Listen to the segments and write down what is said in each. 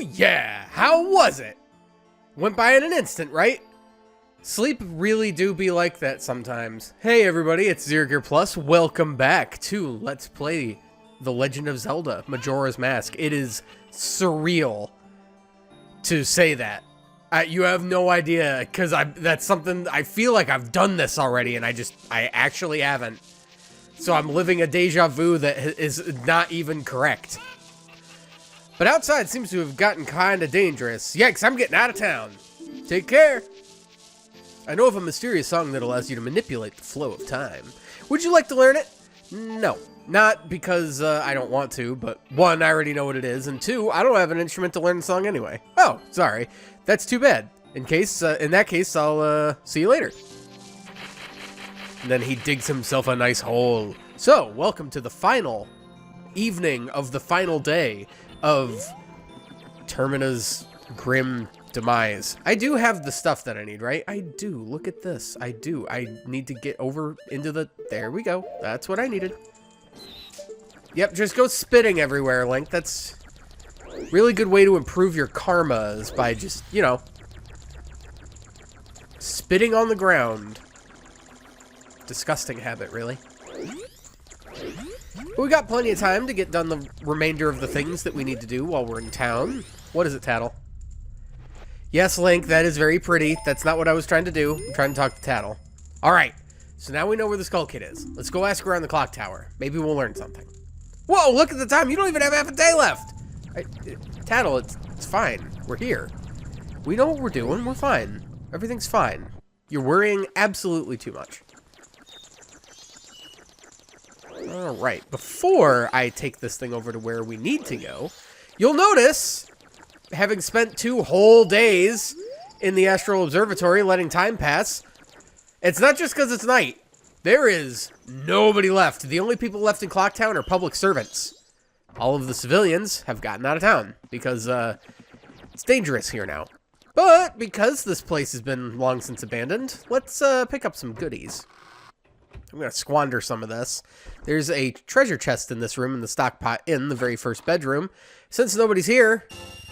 yeah! How was it? Went by in an instant, right? Sleep really do be like that sometimes. Hey everybody, it's zerogearplus. Welcome back to Let's Play The Legend of Zelda Majora's Mask. It is surreal to say that. You have no idea, because that's something, I feel like I've done this already, and I actually haven't. So I'm living a deja vu that is not even correct. But outside seems to have gotten kind of dangerous. Yikes, I'm getting out of town. Take care. I know of a mysterious song that allows you to manipulate the flow of time. Would you like to learn it? No. Not because I don't want to, but one, I already know what it is, and two, I don't have an instrument to learn the song anyway. Oh, sorry. That's too bad. In that case, I'll see you later. And then he digs himself a nice hole. So, welcome to the final evening of the final day of Termina's grim demise. I do have the stuff that I need, right? I do. Look at this. I do. I need to get over into the... There we go. That's what I needed. Yep, just go spitting everywhere, Link. That's a really good way to improve your karma is by just, you know, spitting on the ground. Disgusting habit, really. But we got plenty of time to get done the remainder of the things that we need to do while we're in town. What is it, Tattle? Yes, Link, that is very pretty. That's not what I was trying to do. I'm trying to talk to Tattle. Alright, so now we know where the Skull Kid is. Let's go ask around the clock tower. Maybe we'll learn something. Whoa, look at the time. You don't even have half a day left. Tattle, it's fine. We're here. We know what we're doing. We're fine. Everything's fine. You're worrying absolutely too much. Alright, before I take this thing over to where we need to go, you'll notice, having spent 2 whole days in the Astral Observatory letting time pass, it's not just because it's night. There is nobody left. The only people left in Clocktown are public servants. All of the civilians have gotten out of town because it's dangerous here now. But because this place has been long since abandoned, let's pick up some goodies. I'm going to squander some of this. There's a treasure chest in this room in the stockpot in the very first bedroom. Since nobody's here,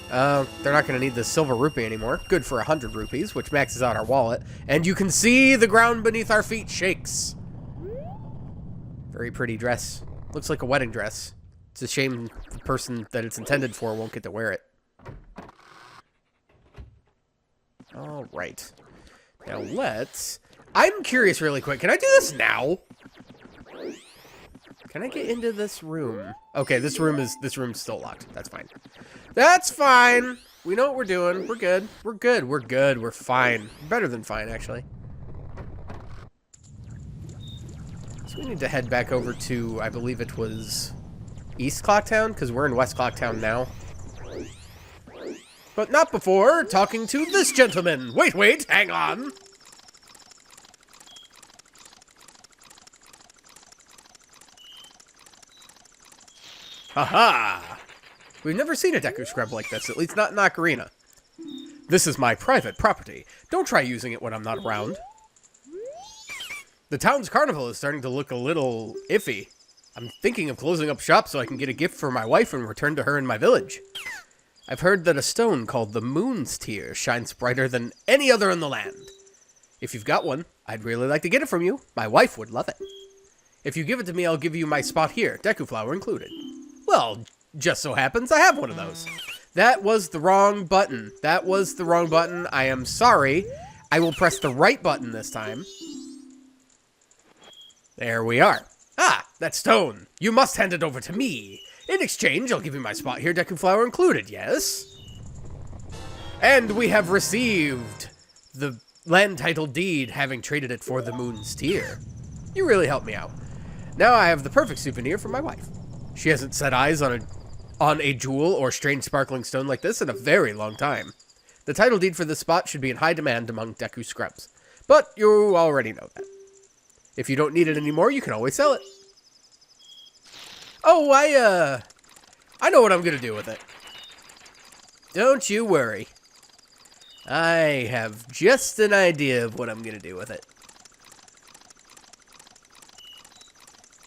they're not going to need the silver rupee anymore. Good for 100 rupees, which maxes out our wallet. And you can see the ground beneath our feet shakes. Very pretty dress. Looks like a wedding dress. It's a shame the person that it's intended for won't get to wear it. Alright. Now let's... I'm curious really quick. Can I do this now? Can I get into this room? Okay, this room's still locked. That's fine. That's fine. We know what we're doing. We're good. We're good. We're good. We're fine. Better than fine, actually. So we need to head back over to, I believe it was East Clocktown, because we're in West Clocktown now. But not before talking to this gentleman. Wait, hang on. Haha! We've never seen a Deku Scrub like this, at least not in Ocarina. This is my private property. Don't try using it when I'm not around. The town's carnival is starting to look a little iffy. I'm thinking of closing up shop so I can get a gift for my wife and return to her in my village. I've heard that a stone called the Moon's Tear shines brighter than any other in the land. If you've got one, I'd really like to get it from you. My wife would love it. If you give it to me, I'll give you my spot here, Deku Flower included. Well, just so happens I have one of those. That was the wrong button. That was the wrong button. I am sorry. I will press the right button this time. There we are. Ah, that stone. You must hand it over to me. In exchange, I'll give you my spot here, Deku Flower included, yes? And we have received the land title deed, having traded it for the Moon's Tear. You really helped me out. Now I have the perfect souvenir for my wife. She hasn't set eyes on a jewel or strange sparkling stone like this in a very long time. The title deed for this spot should be in high demand among Deku Scrubs. But you already know that. If you don't need it anymore, you can always sell it. Oh, I know what I'm gonna do with it. Don't you worry. I have just an idea of what I'm gonna do with it.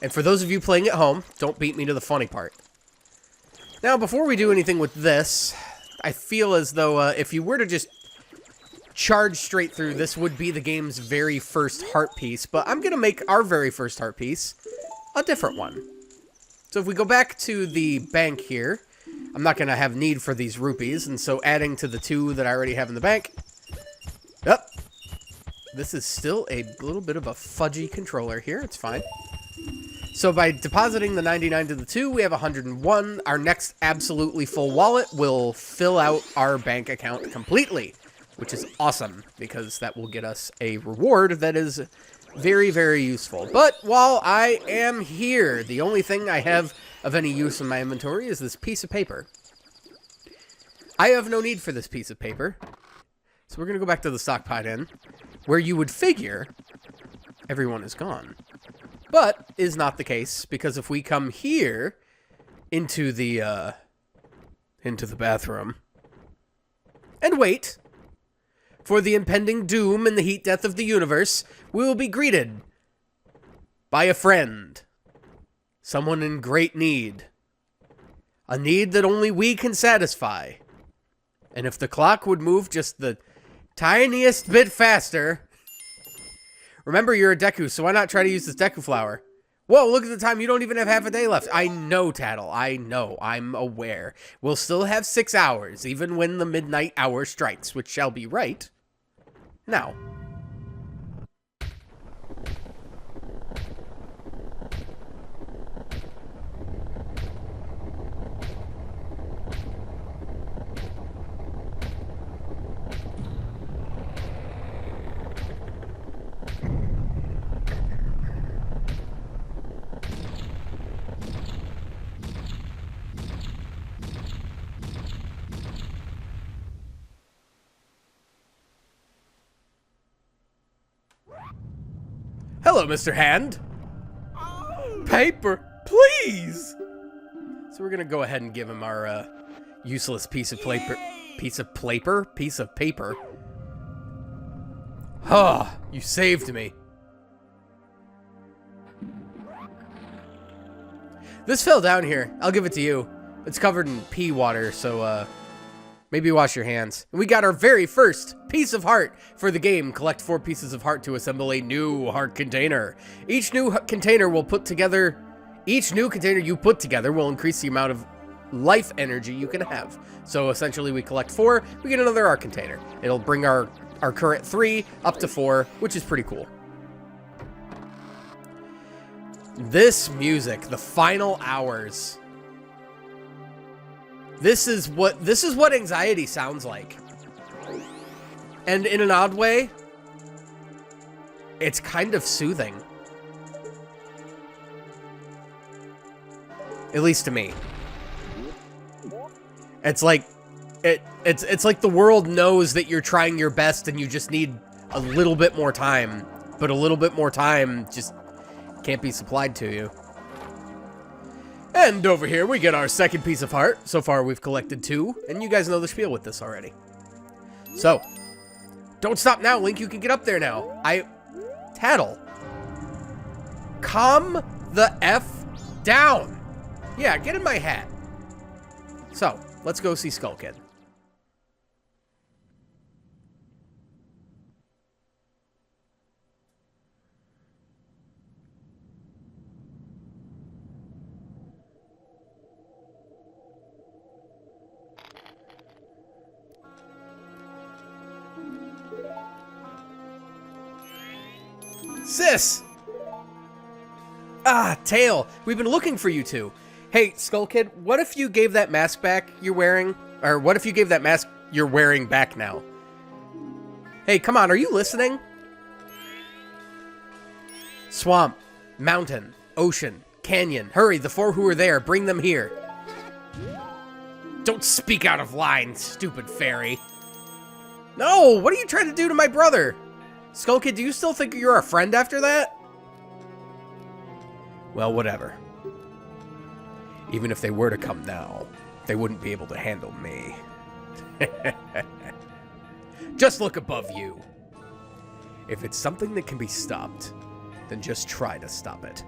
And for those of you playing at home, don't beat me to the funny part. Now, before we do anything with this, I feel as though if you were to just charge straight through, this would be the game's very first heart piece, but I'm going to make our very first heart piece a different one. So if we go back to the bank here, I'm not going to have need for these rupees, and so adding to the 2 that I already have in the bank. Yep. This is still a little bit of a fudgy controller here. It's fine. So by depositing the 99 to the 2, we have 101. Our next absolutely full wallet will fill out our bank account completely, which is awesome, because that will get us a reward that is very, very useful. But while I am here, the only thing I have of any use in my inventory is this piece of paper. I have no need for this piece of paper, so we're going to go back to the stockpile inn, where you would figure everyone is gone. But is not the case, because if we come here into the bathroom and wait for the impending doom and the heat death of the universe, we will be greeted by a friend. Someone in great need. A need that only we can satisfy. And if the clock would move just the tiniest bit faster... Remember, you're a Deku, so why not try to use this Deku flower? Whoa, look at the time. You don't even have half a day left. I know, Tattle. I know. I'm aware. We'll still have 6 hours, even when the midnight hour strikes, which shall be right now. Hello, Mr. Hand. Paper, please. So we're gonna go ahead and give him our useless piece of paper. Piece of paper. Ah, you saved me. This fell down here. I'll give it to you. It's covered in pea water, so maybe wash your hands. And we got our very first piece of heart for the game. Collect 4 pieces of heart to assemble a new heart container. Each new container you put together will increase the amount of life energy you can have. So essentially we collect 4, we get another heart container. It'll bring our current 3 up to 4, which is pretty cool. This music, the final hours. This is what anxiety sounds like. And in an odd way, it's kind of soothing. At least to me. It's like it's like the world knows that you're trying your best and you just need a little bit more time, but a little bit more time just can't be supplied to you. And over here, we get our second piece of heart. So far, we've collected 2, and you guys know the spiel with this already. So, don't stop now, Link. You can get up there now. Tattle. Calm the F down. Yeah, get in my hat. So, let's go see Skull Kid. Sis! Ah, Tail. We've been looking for you two. Hey, Skull Kid, what if you gave that mask back you're wearing? Or what if you gave that mask you're wearing back now? Hey, come on, are you listening? Swamp, mountain, ocean, canyon. Hurry, the 4 who are there, bring them here. Don't speak out of line, stupid fairy. No, what are you trying to do to my brother? Skull Kid, do you still think you're a friend after that? Well, whatever. Even if they were to come now, they wouldn't be able to handle me. Just look above you. If it's something that can be stopped, then just try to stop it.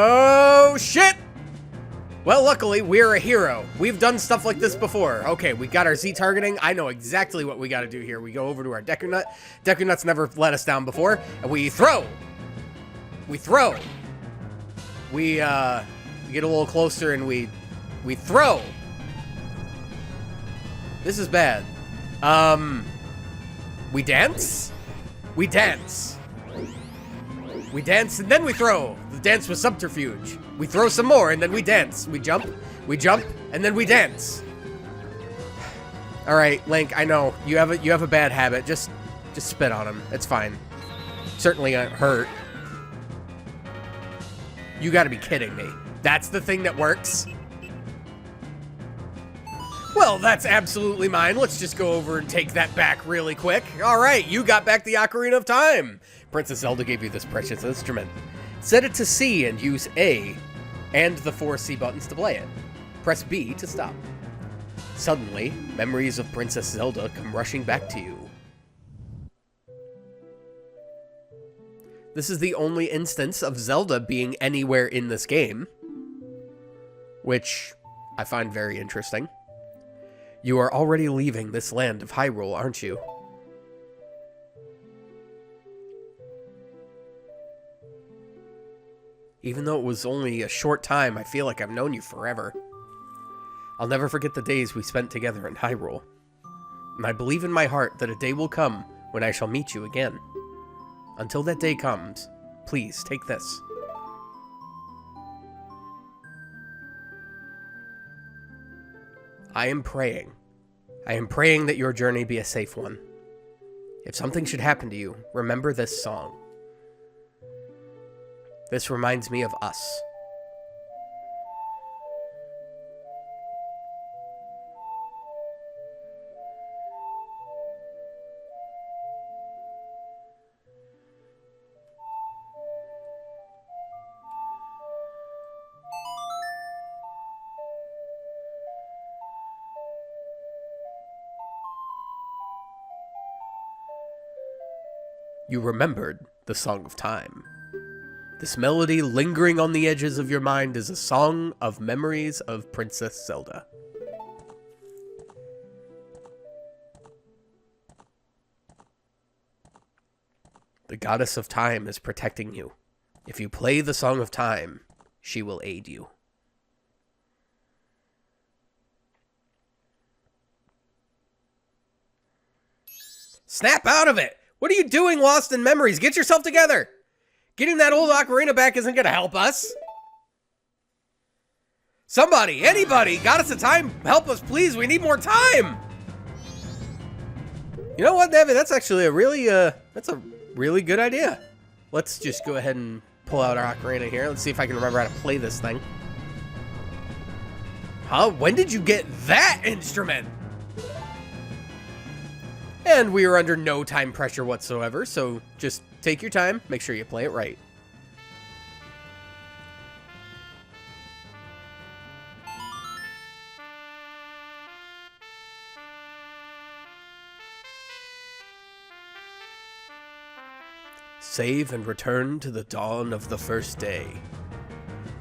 Oh, shit! Well, luckily, we're a hero. We've done stuff like this before. Okay, we got our Z targeting. I know exactly what we got to do here. We go over to our Deku Nut. Deku Nut's never let us down before. And we throw. We throw. We get a little closer and we throw. This is bad. We dance. We dance. We dance and then we throw. The dance was subterfuge. We throw some more and then we dance. We jump, and then we dance. All right, Link, I know you have a bad habit. Just spit on him. It's fine. Certainly gonna hurt. You got to be kidding me. That's the thing that works. Well, that's absolutely mine. Let's just go over and take that back really quick. All right, you got back the Ocarina of Time. Princess Zelda gave you this precious instrument. Set it to C and use A and the 4 C buttons to play it. Press B to stop. Suddenly, memories of Princess Zelda come rushing back to you. This is the only instance of Zelda being anywhere in this game, which I find very interesting. You are already leaving this land of Hyrule, aren't you? Even though it was only a short time, I feel like I've known you forever. I'll never forget the days we spent together in Hyrule. And I believe in my heart that a day will come when I shall meet you again. Until that day comes, please take this. I am praying. I am praying that your journey be a safe one. If something should happen to you, remember this song. This reminds me of us. You remembered the Song of Time. This melody lingering on the edges of your mind is a song of memories of Princess Zelda. The goddess of time is protecting you. If you play the Song of Time, she will aid you. Snap out of it! What are you doing, lost in memories? Get yourself together! Getting that old ocarina back isn't gonna help us. Somebody, anybody, goddess of time, help us, please. We need more time. You know what, David? That's actually a really good idea. Let's just go ahead and pull out our ocarina here. Let's see if I can remember how to play this thing. Huh? When did you get that instrument? And we are under no time pressure whatsoever, so just take your time, make sure you play it right. Save and return to the dawn of the first day.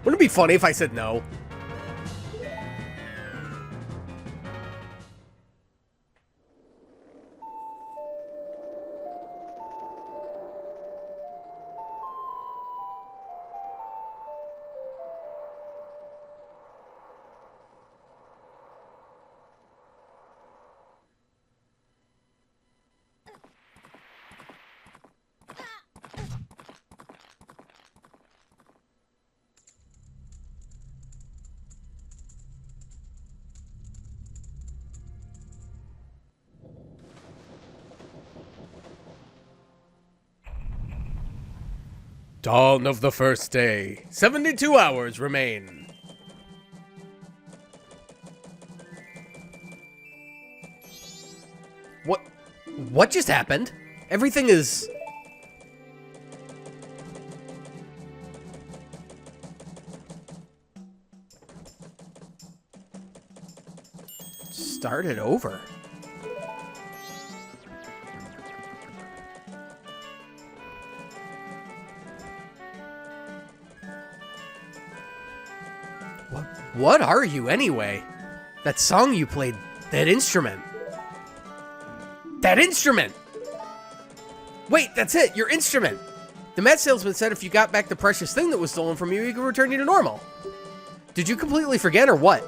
Wouldn't it be funny if I said no? Dawn of the first day. 72 hours remain. What just happened? Everything is... started over. What are you, anyway? That song you played, that instrument. That instrument! Wait, that's it, your instrument! The mat salesman said if you got back the precious thing that was stolen from you, he could return you to normal. Did you completely forget or what?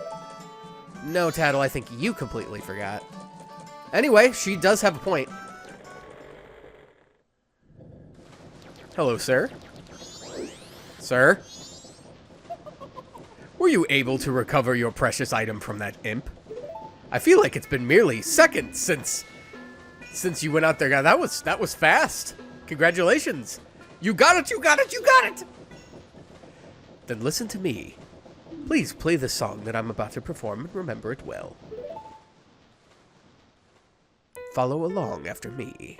No, Tattle, I think you completely forgot. Anyway, she does have a point. Hello, sir. Sir? Were you able to recover your precious item from that imp? I feel like it's been merely seconds since you went out there. That was fast. Congratulations. You got it, you got it, you got it! Then listen to me. Please play the song that I'm about to perform and remember it well. Follow along after me.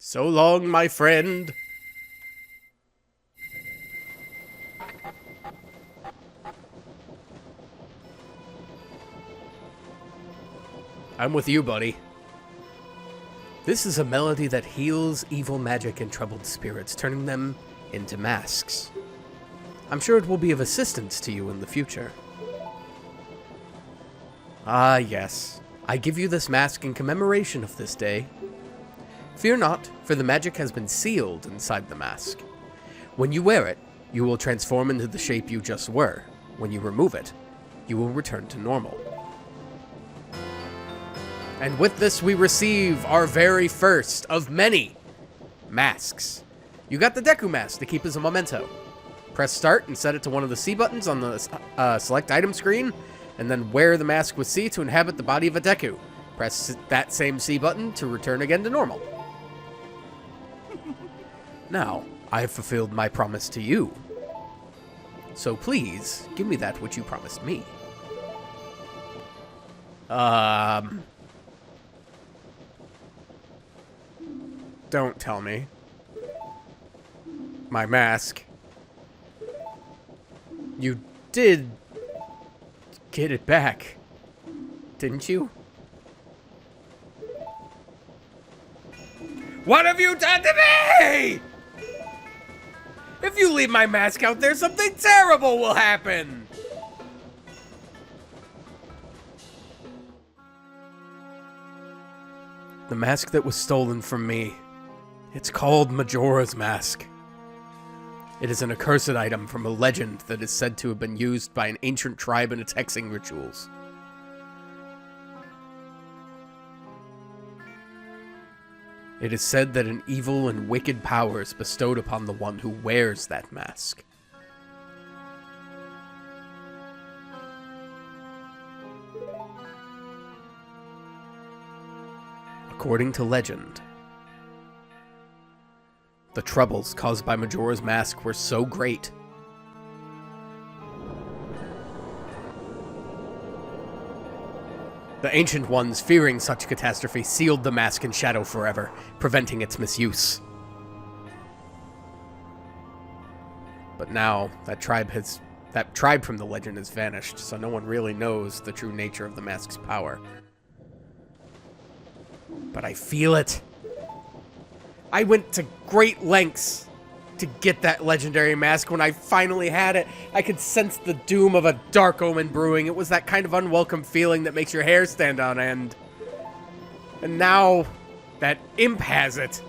So long, my friend. I'm with you, buddy. This is a melody that heals evil magic and troubled spirits, turning them into masks. I'm sure it will be of assistance to you in the future. Ah, yes. I give you this mask in commemoration of this day. Fear not, for the magic has been sealed inside the mask. When you wear it, you will transform into the shape you just were. When you remove it, you will return to normal. And with this, we receive our very first of many masks. You got the Deku mask to keep as a memento. Press start and set it to one of the C buttons on the select item screen, and then wear the mask with C to inhabit the body of a Deku. Press that same C button to return again to normal. Now, I have fulfilled my promise to you. So please, give me that which you promised me. Don't tell me. My mask. You did get it back, didn't you? What have you done to me? If you leave my mask out there, something terrible will happen! The mask that was stolen from me. It's called Majora's Mask. It is an accursed item from a legend that is said to have been used by an ancient tribe in its hexing rituals. It is said that an evil and wicked power is bestowed upon the one who wears that mask. According to legend, the troubles caused by Majora's Mask were so great the Ancient Ones, fearing such catastrophe, sealed the mask in shadow forever, preventing its misuse. But now, that tribe from the legend has vanished, so no one really knows the true nature of the mask's power. But I feel it. I went to great lengths to get that legendary mask. When I finally had it, I could sense the doom of a dark omen brewing. It was that kind of unwelcome feeling that makes your hair stand on end. And now, that imp has it.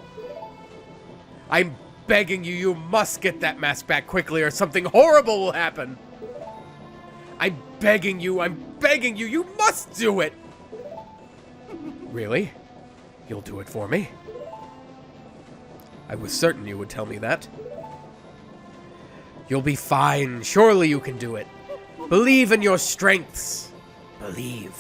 I'm begging you, you must get that mask back quickly or something horrible will happen. I'm begging you, you must do it! Really? You'll do it for me? I was certain you would tell me that. You'll be fine. Surely you can do it. Believe in your strengths. Believe.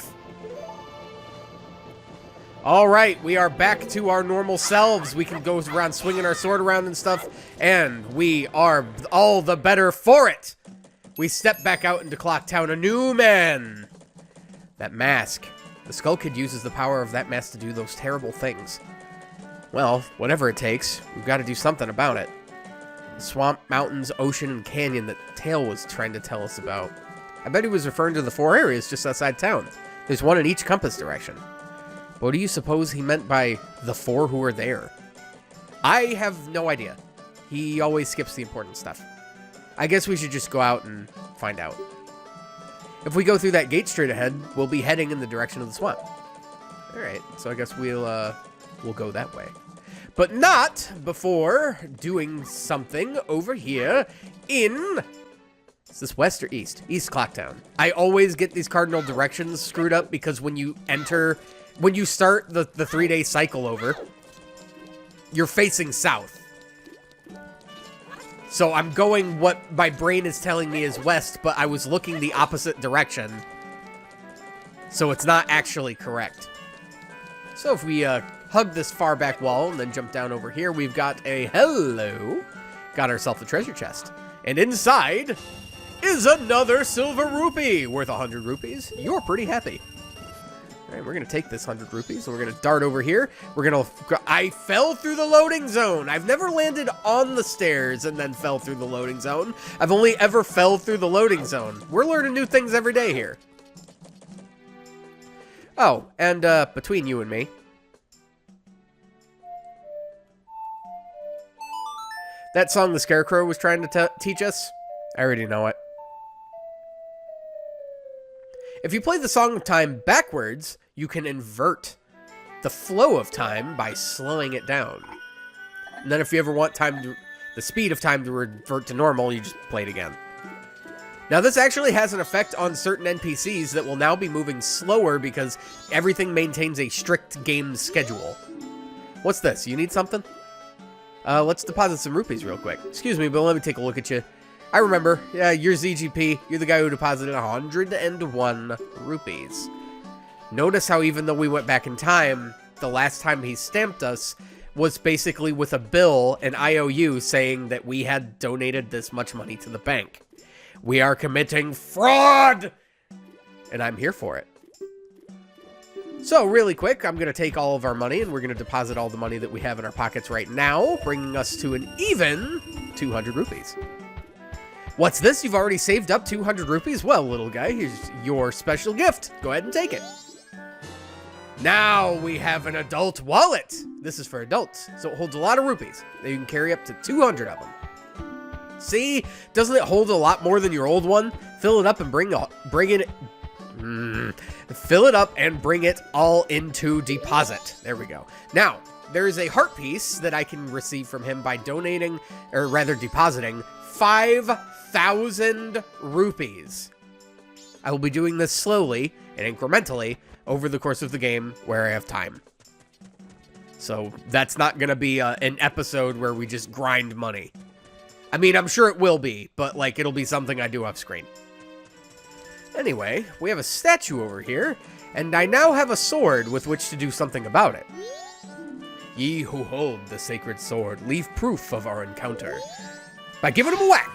All right, we are back to our normal selves. We can go around swinging our sword around and stuff, and we are all the better for it. We step back out into Clock Town, a new man. That mask. The Skull Kid uses the power of that mask to do those terrible things. Well, whatever it takes, we've got to do something about it. The swamp, mountains, ocean, and canyon that Tail was trying to tell us about. I bet he was referring to the 4 areas just outside town. There's one in each compass direction. What do you suppose he meant by the 4 who are there? I have no idea. He always skips the important stuff. I guess we should just go out and find out. If we go through that gate straight ahead, we'll be heading in the direction of the swamp. Alright, so I guess we'll go that way. But not before doing something over here in... Is this west or east? East Clocktown. I always get these cardinal directions screwed up because when you start the 3-day cycle over, you're facing south. So I'm going what my brain is telling me is west, but I was looking the opposite direction. So it's not actually correct. So if we hug this far back wall and then jump down over here, we've got a hello. Got ourselves a treasure chest. And inside is another silver rupee worth 100 rupees. You're pretty happy. All right, we're going to take this 100 rupees and we're going to dart over here. I fell through the loading zone. I've never landed on the stairs and then fell through the loading zone. I've only ever fell through the loading zone. We're learning new things every day here. Oh, and between you and me, that song the Scarecrow was trying to teach us, I already know it. If you play the Song of Time backwards, you can invert the flow of time by slowing it down. And then if you ever want the speed of time to revert to normal, you just play it again. Now this actually has an effect on certain NPCs that will now be moving slower because everything maintains a strict game schedule. What's this? You need something? Let's deposit some rupees real quick. Excuse me, but let me take a look at you. I remember. Yeah, you're ZGP. You're the guy who deposited 101 rupees. Notice how even though we went back in time, the last time he stamped us was basically with a bill, an IOU, saying that we had donated this much money to the bank. We are committing fraud! And I'm here for it. So, really quick, I'm going to take all of our money, and we're going to deposit all the money that we have in our pockets right now, bringing us to an even 200 rupees. What's this? You've already saved up 200 rupees? Well, little guy, here's your special gift. Go ahead and take it. Now we have an adult wallet. This is for adults, so it holds a lot of rupees. You can carry up to 200 of them. See? Doesn't it hold a lot more than your old one? Fill it up and bring it... Fill it up and bring it all into deposit. There we go. Now, there is a heart piece that I can receive from him by donating, or rather depositing, 5,000 rupees. I will be doing this slowly and incrementally over the course of the game where I have time. So that's not going to be an episode where we just grind money. I mean, I'm sure it will be, but like it'll be something I do off screen. Anyway, we have a statue over here, and I now have a sword with which to do something about it. Ye who hold the sacred sword, leave proof of our encounter by giving him a whack.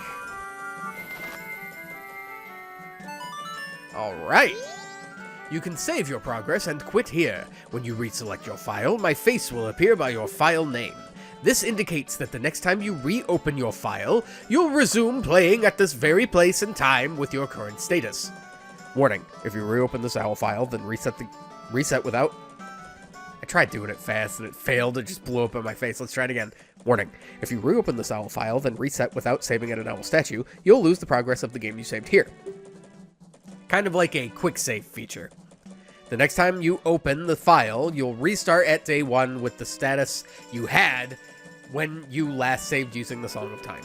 Alright. You can save your progress and quit here. When you reselect your file, my face will appear by your file name. This indicates that the next time you reopen your file, you'll resume playing at this very place and time with your current status. Warning, if you reopen this owl file, then reset without... I tried doing it fast and it failed. It just blew up in my face. Let's try it again. Warning, if you reopen this owl file, then reset without saving at an owl statue, you'll lose the progress of the game you saved here. Kind of like a quick save feature. The next time you open the file, you'll restart at day 1 with the status you had when you last saved using the Song of Time.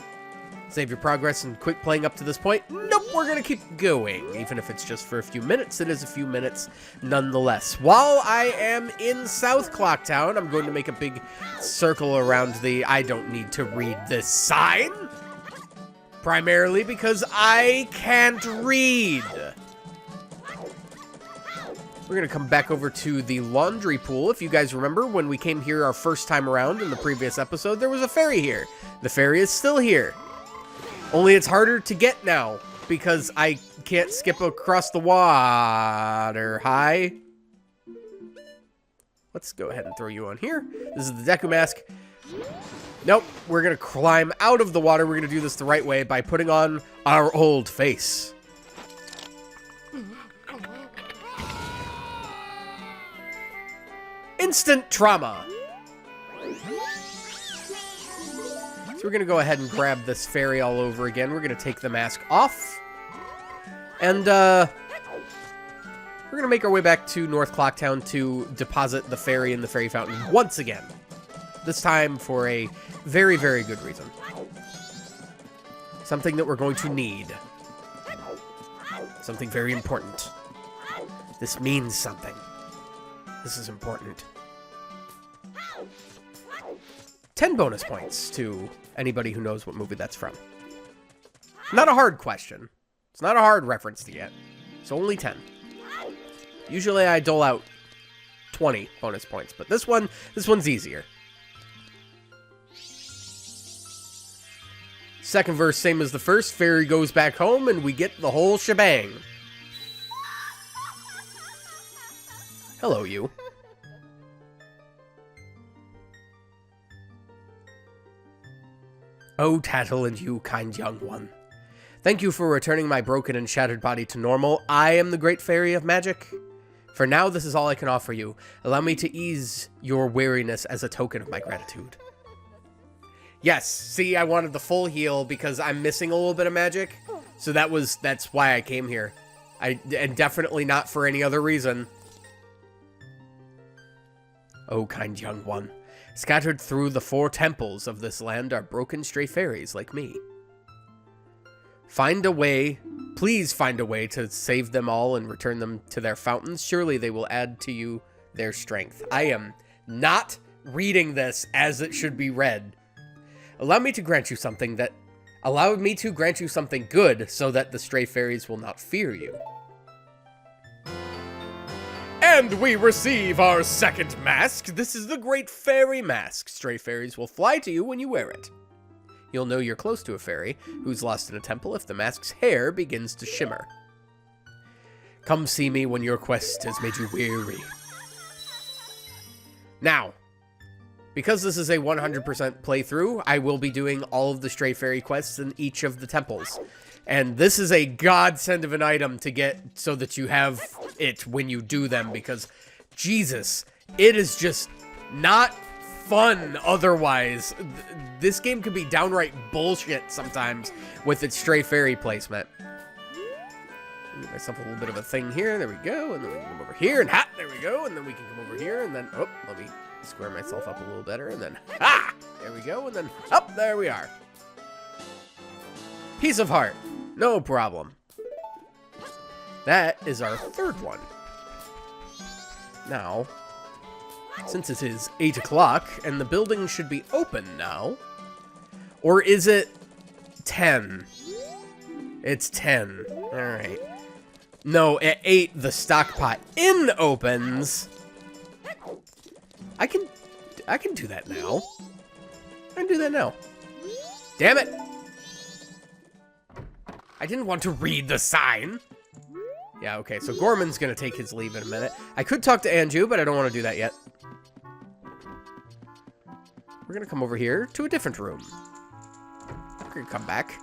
Save your progress and quit playing up to this point? Nope, we're gonna keep going. Even if it's just for a few minutes, it is a few minutes nonetheless. While I am in South Clocktown, I'm going to make a big circle around the I don't need to read this sign. Primarily because I can't read. We're going to come back over to the laundry pool. If you guys remember, when we came here our first time around in the previous episode, there was a fairy here. The fairy is still here. Only it's harder to get now, because I can't skip across the water. Hi. Let's go ahead and throw you on here. This is the Deku mask. Nope, we're going to climb out of the water. We're going to do this the right way by putting on our old face. Instant trauma. So we're going to go ahead and grab this fairy all over again. We're going to take the mask off. And, we're going to make our way back to North Clocktown to deposit the fairy in the fairy fountain once again. This time for a very, very good reason. Something that we're going to need. Something very important. This means something. This is important. 10 bonus points to anybody who knows what movie that's from. Not a hard question. It's not a hard reference to get. It's only 10. Usually I dole out 20 bonus points, but this one's easier. Second verse, same as the first. Fairy goes back home, and we get the whole shebang. Hello, you. Oh, Tattle and you, kind young one. Thank you for returning my broken and shattered body to normal. I am the great fairy of magic. For now, this is all I can offer you. Allow me to ease your weariness as a token of my gratitude. Yes, see, I wanted the full heal because I'm missing a little bit of magic. So that's why I came here. And definitely not for any other reason. Oh, kind young one. Scattered through the 4 temples of this land are broken stray fairies like me. Find a way, please find a way to save them all and return them to their fountains. Surely they will add to you their strength. I am not reading this as it should be read. Allow me to grant you something good so that the stray fairies will not fear you. And we receive our second mask. This is the Great Fairy Mask. Stray fairies will fly to you when you wear it. You'll know you're close to a fairy who's lost in a temple if the mask's hair begins to shimmer. Come see me when your quest has made you weary. Now, because this is a 100% playthrough, I will be doing all of the stray fairy quests in each of the temples. And this is a godsend of an item to get so that you have it when you do them, because, Jesus, it is just not fun otherwise. This game can be downright bullshit sometimes with its stray fairy placement. Give myself a little bit of a thing here. There we go. And then we can come over here, and ha! There we go. And then we can come over here, and then, oh, let me square myself up a little better, and then, ha! There we go, and then, up, there we are. Piece of heart. No problem. That is our third one. Now, since it is 8 o'clock, and the building should be open now, or is it 10? It's 10. Alright. No, at 8, the stockpot inn opens. I can do that now. I can do that now. Damn it! I didn't want to read the sign. Yeah, okay, so Gorman's gonna take his leave in a minute. I could talk to Anju, but I don't want to do that yet. We're gonna come over here to a different room. We're gonna come back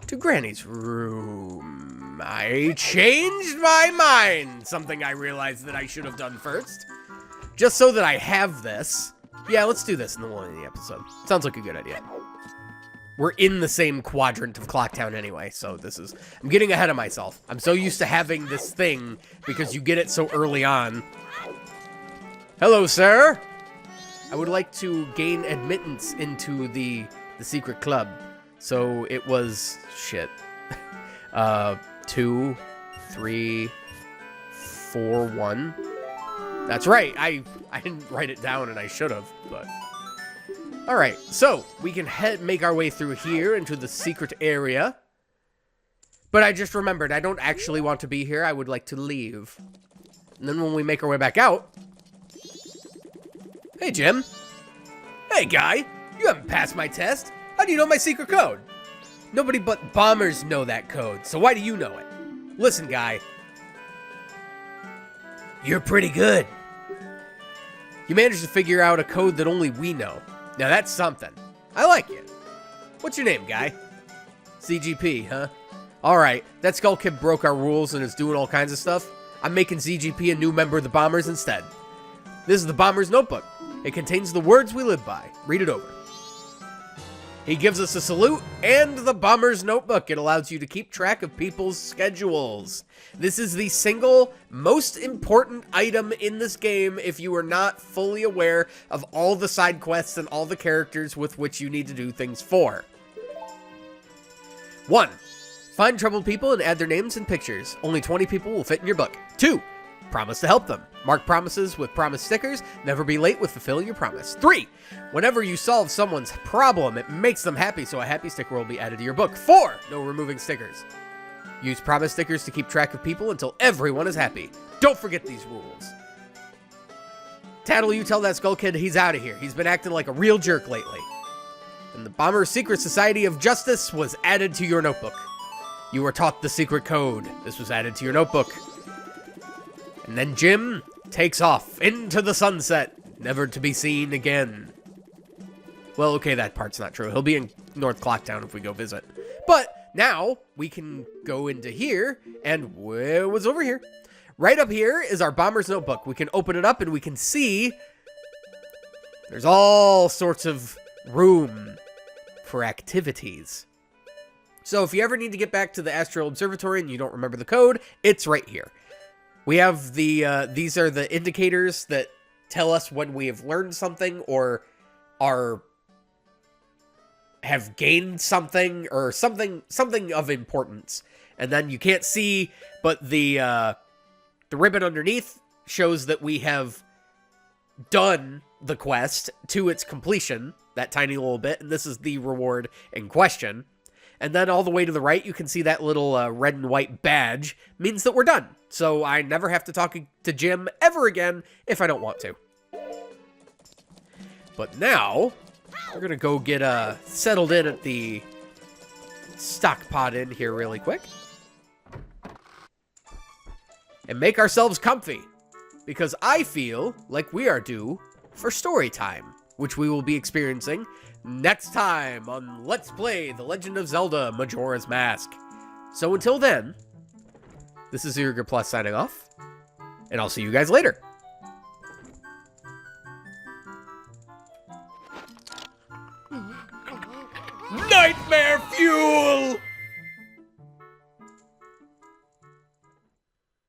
to Granny's room. I changed my mind! Something I realized that I should have done first. Just so that I have this. Yeah, let's do this in the one of the episode. Sounds like a good idea. We're in the same quadrant of Clocktown anyway, so I'm getting ahead of myself. I'm so used to having this thing because you get it so early on. Hello, sir. I would like to gain admittance into the secret club. So it was, shit, 2, 3, 4, 1. That's right. I didn't write it down and I should have, but... Alright, so we can make our way through here into the secret area. But I just remembered, I don't actually want to be here. I would like to leave. And then when we make our way back out... Hey, Jim. Hey, guy. You haven't passed my test. How do you know my secret code? Nobody but bombers know that code, so why do you know it? Listen, guy. You're pretty good. You managed to figure out a code that only we know. Now that's something. I like you. What's your name, guy? ZGP, huh? Alright, that Skull Kid broke our rules and is doing all kinds of stuff. I'm making ZGP a new member of the Bombers instead. This is the Bomber's Notebook. It contains the words we live by. Read it over. He gives us a salute and the Bomber's Notebook. It allows you to keep track of people's schedules. This is the single most important item in this game if you are not fully aware of all the side quests and all the characters with which you need to do things for. 1. Find troubled people and add their names and pictures. Only 20 people will fit in your book. 2. Promise to help them. Mark promises with promise stickers. Never be late with fulfilling your promise. 3. Whenever you solve someone's problem, it makes them happy, so a happy sticker will be added to your book. 4. No removing stickers. Use promise stickers to keep track of people until everyone is happy. Don't forget these rules. Tattle, you tell that Skull Kid he's out of here. He's been acting like a real jerk lately. And the Bomber's Secret Society of Justice was added to your notebook. You were taught the secret code. This was added to your notebook. And then Jim takes off into the sunset, never to be seen again. Well, okay, that part's not true. He'll be in North Clocktown if we go visit. But now we can go into here, and it was over here. Right up here is our Bomber's Notebook. We can open it up and we can see there's all sorts of room for activities. So if you ever need to get back to the Astral Observatory and you don't remember the code, it's right here. We have the, these are the indicators that tell us when we have learned something or have gained something or something of importance. And then you can't see, but the ribbon underneath shows that we have done the quest to its completion, that tiny little bit, and this is the reward in question. And then all the way to the right, you can see that little red and white badge means that we're done. So I never have to talk to Jim ever again if I don't want to. But now, we're going to go get settled in at the stock pod in here really quick. And make ourselves comfy. Because I feel like we are due for story time, which we will be experiencing next time on Let's Play The Legend of Zelda Majora's Mask. So until then, this is zerogearplus signing off, and I'll see you guys later. Nightmare Fuel!